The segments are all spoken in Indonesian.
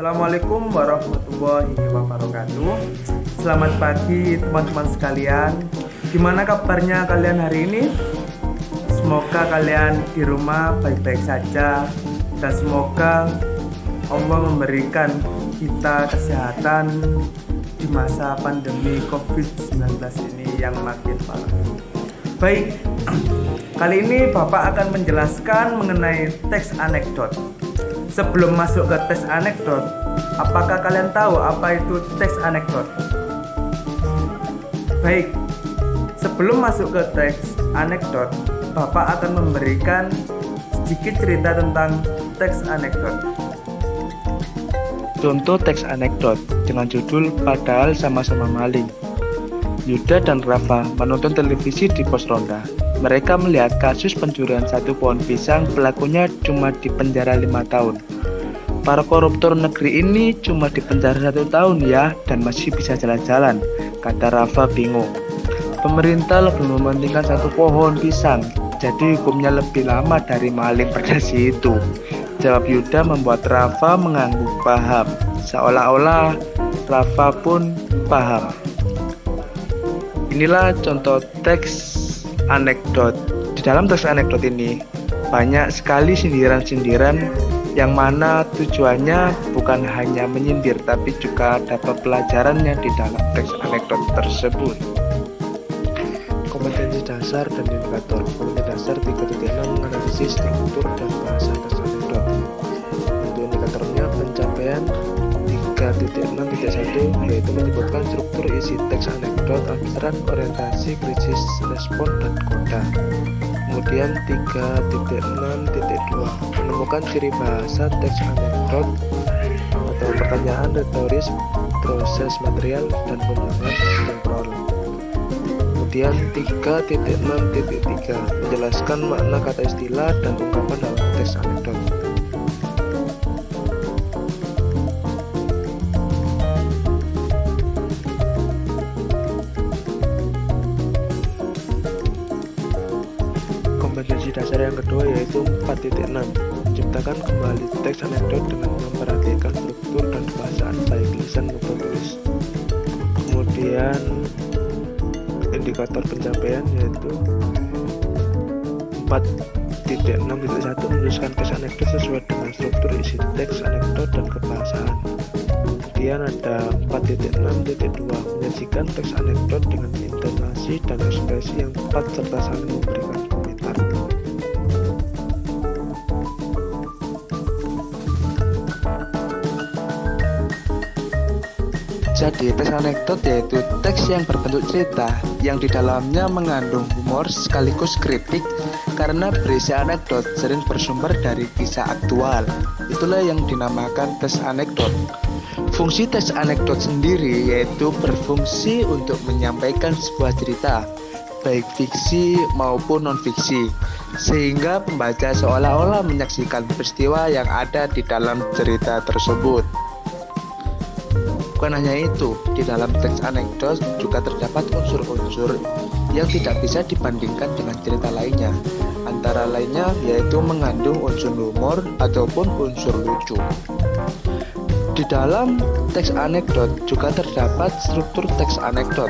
Assalamualaikum warahmatullahi wabarakatuh. Selamat pagi teman-teman sekalian. Gimana kabarnya kalian hari ini? Semoga kalian di rumah baik-baik saja dan semoga Allah memberikan kita kesehatan di masa pandemi COVID-19 ini yang makin parah. Baik, kali ini Bapak akan menjelaskan mengenai teks anekdot. Sebelum masuk ke teks anekdot, apakah kalian tahu apa itu teks anekdot? Baik, sebelum masuk ke teks anekdot, Bapak akan memberikan sedikit cerita tentang teks anekdot. Contoh teks anekdot dengan judul Padahal Sama-sama Maling. Yuda dan Rafa menonton televisi di pos ronda. Mereka melihat kasus pencurian satu pohon pisang, pelakunya cuma dipenjara 5 tahun. Para koruptor negeri ini cuma dipenjara 1 tahun ya, dan masih bisa jalan-jalan, kata Rafa bingung. Pemerintah lebih mementingkan satu pohon pisang, jadi hukumnya lebih lama dari maling berdasi itu. Jawab Yuda membuat Rafa mengangguk paham, seolah-olah Rafa pun paham. Inilah contoh teks anekdot. Di dalam teks anekdot ini banyak sekali sindiran-sindiran yang mana tujuannya bukan hanya menyindir tapi juga dapat pelajarannya di dalam teks anekdot tersebut. Kompetensi dasar dan indikator. Kompetensi dasar 3.6 menganalisis struktur dan bahasa teks anekdot. Untuk indikatornya pencapaian 3.6.1 yaitu menyebutkan struktur isi teks anekdot, abstrak, orientasi, krisis, respon, dan koda. Kemudian 3.6.2 menemukan ciri bahasa teks anekdot atau pertanyaan retoris, proses material, dan pembangunan sinkron. Kemudian 3.6.3 menjelaskan makna kata istilah dan ungkapan dalam teks anekdot. Kompetensi dasar yang kedua yaitu 4.6 menciptakan kembali teks anekdot dengan memperhatikan struktur dan bahasaan baik lisan maupun tulis. Kemudian indikator pencapaian yaitu 4.6.1 menuliskan teks anekdot sesuai dengan struktur isi teks anekdot dan kebahasaan. Kemudian ada 4.6.2 menyajikan teks anekdot dengan intonasi dan ekspresi yang tepat serta saling memberikan komentar. Jadi teks anekdot yaitu teks yang berbentuk cerita yang di dalamnya mengandung humor sekaligus kritik karena berisi anekdot sering bersumber dari kisah aktual. Itulah yang dinamakan teks anekdot. Fungsi teks anekdot sendiri yaitu berfungsi untuk menyampaikan sebuah cerita, baik fiksi maupun non-fiksi, sehingga pembaca seolah-olah menyaksikan peristiwa yang ada di dalam cerita tersebut. Bukan hanya itu, di dalam teks anekdot juga terdapat unsur-unsur yang tidak bisa dibandingkan dengan cerita lainnya. Antara lainnya yaitu mengandung unsur humor ataupun unsur lucu. Di dalam teks anekdot juga terdapat struktur teks anekdot.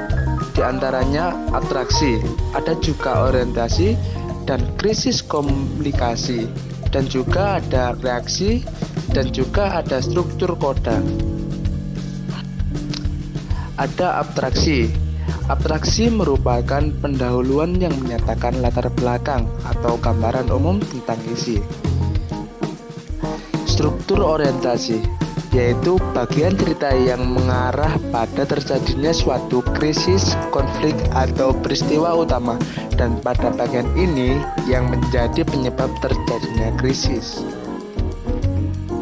Di antaranya atraksi, ada juga orientasi dan krisis komunikasi, dan juga ada reaksi, dan juga ada struktur koda. Ada abstraksi. Abstraksi merupakan pendahuluan yang menyatakan latar belakang atau gambaran umum tentang isi. Struktur orientasi yaitu bagian cerita yang mengarah pada terjadinya suatu krisis, konflik, atau peristiwa utama, dan pada bagian ini yang menjadi penyebab terjadinya krisis.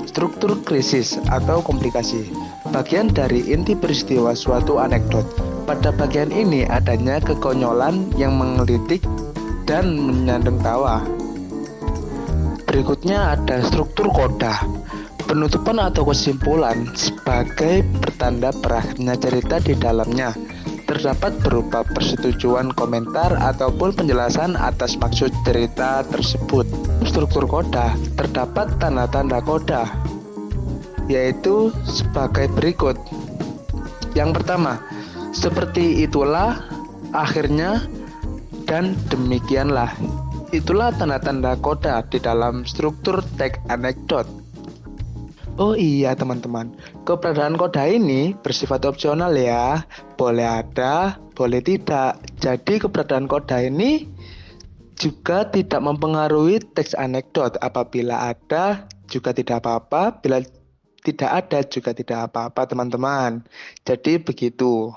Struktur krisis atau komplikasi, bagian dari inti peristiwa suatu anekdot. Pada bagian ini adanya kekonyolan yang menggelitik dan menyandung tawa. Berikutnya ada struktur koda, penutupan atau kesimpulan sebagai pertanda berakhirnya cerita di dalamnya. Terdapat berupa persetujuan komentar ataupun penjelasan atas maksud cerita tersebut. Struktur koda, terdapat tanda-tanda koda. yaitu sebagai berikut. Yang pertama, seperti itulah, akhirnya, dan demikianlah. Itulah tanda-tanda koda di dalam struktur teks anekdot. Oh iya teman-teman, keberadaan koda ini bersifat opsional ya. Boleh ada, boleh tidak. Jadi keberadaan koda ini juga tidak mempengaruhi teks anekdot. Apabila ada juga tidak apa-apa, bila tidak ada juga tidak apa-apa teman-teman. Jadi begitu.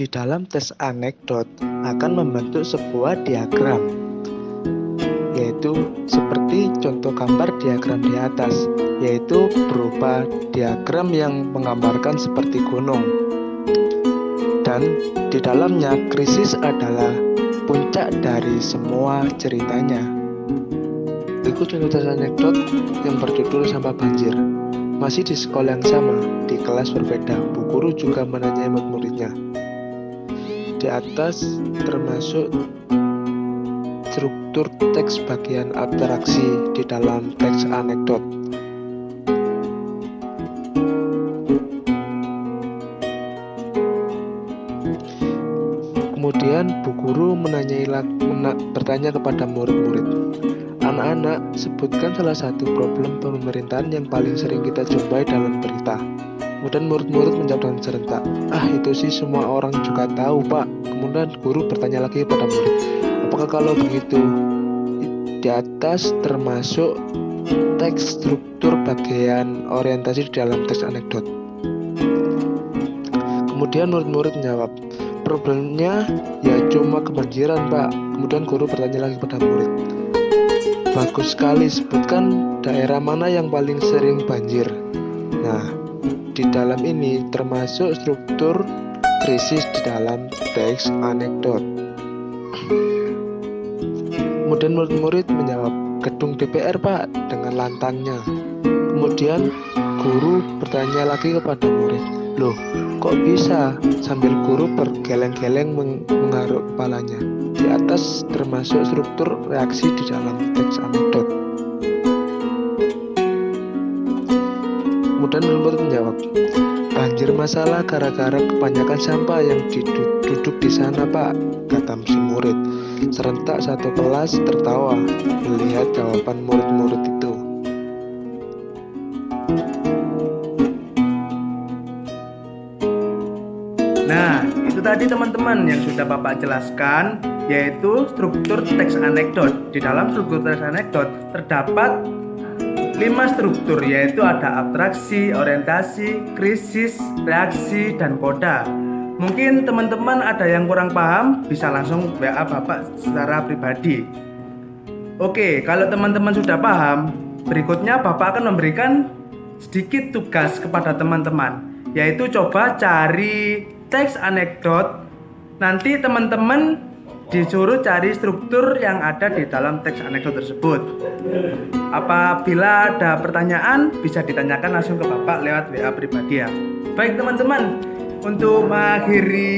Di dalam teks anekdot akan membentuk sebuah diagram, yaitu seperti contoh gambar diagram di atas, yaitu berupa diagram yang menggambarkan seperti gunung. Dan di dalamnya krisis adalah puncak dari semua ceritanya. Berikut contoh teks anekdot yang berjudul sampah banjir. Masih di sekolah yang sama, di kelas berbeda, bu guru juga menanyai murid-muridnya. Di atas termasuk struktur teks bagian abstraksi di dalam teks anekdot. Kemudian bu guru bertanya kepada murid-murid, anak-anak, sebutkan salah satu problem pemerintahan yang paling sering kita jumpai dalam berita. Kemudian murid-murid menjawab dengan serentak, itu sih semua orang juga tahu pak. Kemudian guru bertanya lagi kepada murid, apakah kalau begitu di atas termasuk teks struktur bagian orientasi di dalam teks anekdot? Kemudian murid-murid menjawab, problemnya ya cuma kebanjiran pak. Kemudian guru bertanya lagi kepada murid, bagus sekali, sebutkan daerah mana yang paling sering banjir. Nah, di dalam ini termasuk struktur krisis di dalam teks anekdot. Kemudian murid-murid menjawab, gedung DPR pak, dengan lantangnya. Kemudian guru bertanya lagi kepada murid, loh kok bisa? Sambil guru bergeleng-geleng menggaruk kepalanya. Di atas termasuk struktur reaksi di dalam teks anekdot. Kemudian murid menjawab, banjir masalah gara-gara kebanyakan sampah yang duduk di sana pak, kata si murid. Serentak satu kelas tertawa melihat jawaban murid-murid itu. Nah, itu tadi teman-teman yang sudah Bapak jelaskan, yaitu struktur teks anekdot. Di dalam struktur teks anekdot terdapat 5 struktur, yaitu ada abstraksi, orientasi, krisis, reaksi, dan koda. Mungkin teman-teman ada yang kurang paham, bisa langsung WA Bapak secara pribadi. Oke, kalau teman-teman sudah paham, berikutnya Bapak akan memberikan sedikit tugas kepada teman-teman, yaitu coba cari teks anekdot. Nanti teman-teman disuruh cari struktur yang ada di dalam teks anekdot tersebut. Apabila ada pertanyaan, bisa ditanyakan langsung ke Bapak lewat WA pribadi ya. Baik teman-teman, untuk mengakhiri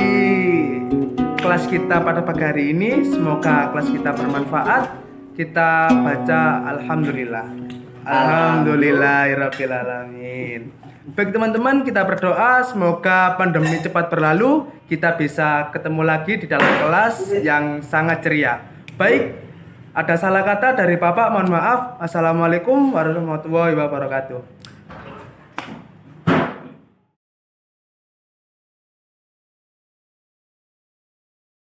kelas kita pada pagi hari ini, semoga kelas kita bermanfaat. Kita baca Alhamdulillah. Alhamdulillahirabbil alamin. Baik teman-teman, kita berdoa semoga pandemi cepat berlalu, kita bisa ketemu lagi di dalam kelas yang sangat ceria. Baik, ada salah kata dari Bapak, mohon maaf. Assalamualaikum warahmatullahi wabarakatuh.